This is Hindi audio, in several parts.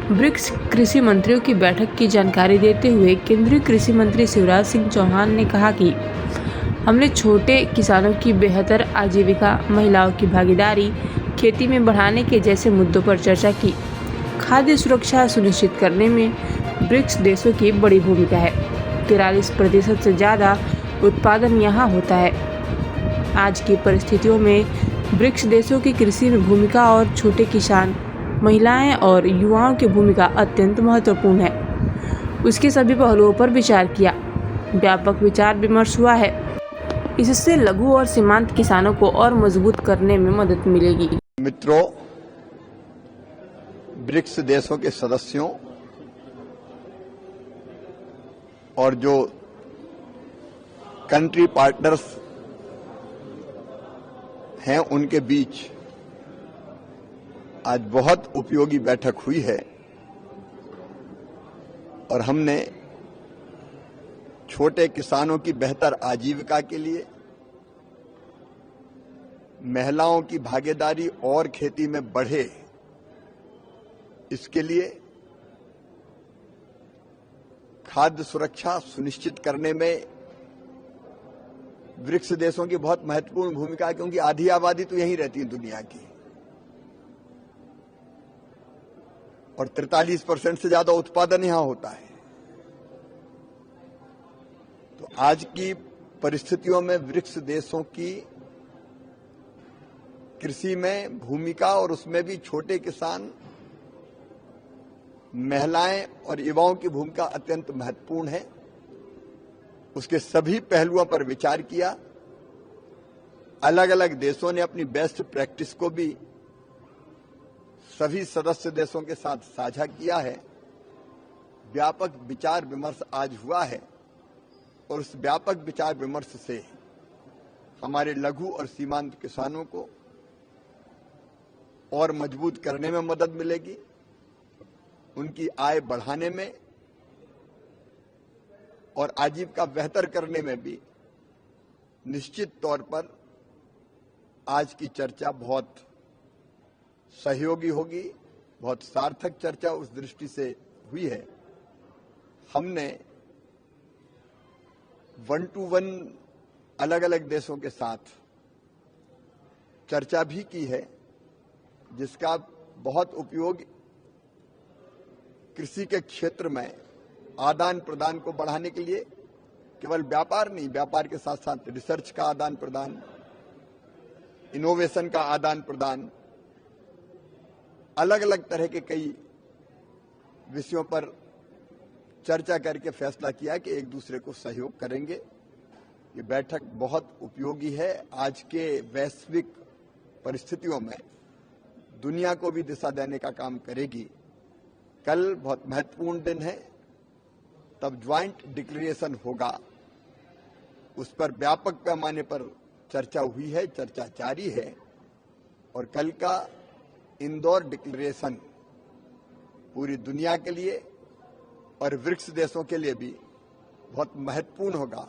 ब्रिक्स कृषि मंत्रियों की बैठक की जानकारी देते हुए केंद्रीय कृषि मंत्री शिवराज सिंह चौहान ने कहा कि हमने छोटे किसानों की बेहतर आजीविका, महिलाओं की भागीदारी खेती में बढ़ाने के जैसे मुद्दों पर चर्चा की। खाद्य सुरक्षा सुनिश्चित करने में ब्रिक्स देशों की बड़ी भूमिका है। 43% से ज़्यादा उत्पादन यहाँ होता है। आज की परिस्थितियों में ब्रिक्स देशों की कृषि में भूमिका और छोटे किसान, महिलाएं और युवाओं की भूमिका अत्यंत महत्वपूर्ण है। उसके सभी पहलुओं पर विचार किया। व्यापक विचार विमर्श हुआ है। इससे लघु और सीमांत किसानों को और मजबूत करने में मदद मिलेगी। मित्रों, ब्रिक्स देशों के सदस्यों और जो कंट्री पार्टनर्स हैं उनके बीच आज बहुत उपयोगी बैठक हुई है और हमने छोटे किसानों की बेहतर आजीविका के लिए, महिलाओं की भागीदारी और खेती में बढ़े, इसके लिए खाद्य सुरक्षा सुनिश्चित करने में ब्रिक्स देशों की बहुत महत्वपूर्ण भूमिका है, क्योंकि आधी आबादी तो यहीं रहती है दुनिया की और 43% से ज्यादा उत्पादन यहां होता है। तो आज की परिस्थितियों में ब्रिक्स देशों की कृषि में भूमिका और उसमें भी छोटे किसान, महिलाएं और युवाओं की भूमिका अत्यंत महत्वपूर्ण है। उसके सभी पहलुओं पर विचार किया। अलग अलग देशों ने अपनी बेस्ट प्रैक्टिस को भी सभी सदस्य देशों के साथ साझा किया है। व्यापक विचार विमर्श आज हुआ है और उस व्यापक विचार विमर्श से हमारे लघु और सीमांत किसानों को और मजबूत करने में मदद मिलेगी, उनकी आय बढ़ाने में और आजीविका बेहतर करने में भी निश्चित तौर पर आज की चर्चा बहुत सहयोगी होगी, बहुत सार्थक चर्चा उस दृष्टि से हुई है। हमने 1-to-1 अलग अलग देशों के साथ चर्चा भी की है, जिसका बहुत उपयोग कृषि के क्षेत्र में आदान प्रदान को बढ़ाने के लिए, केवल व्यापार नहीं, व्यापार के साथ साथ रिसर्च का आदान प्रदान, इनोवेशन का आदान प्रदान, अलग अलग तरह के कई विषयों पर चर्चा करके फैसला किया कि एक दूसरे को सहयोग करेंगे। ये बैठक बहुत उपयोगी है। आज के वैश्विक परिस्थितियों में दुनिया को भी दिशा देने का काम करेगी। कल बहुत महत्वपूर्ण दिन है, तब ज्वाइंट डिक्लेरेशन होगा। उस पर व्यापक पैमाने पर चर्चा हुई है, चर्चा जारी है और कल का इंदौर डिक्लेरेशन पूरी दुनिया के लिए और ब्रिक्स देशों के लिए भी बहुत महत्वपूर्ण होगा,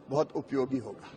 बहुत उपयोगी होगा।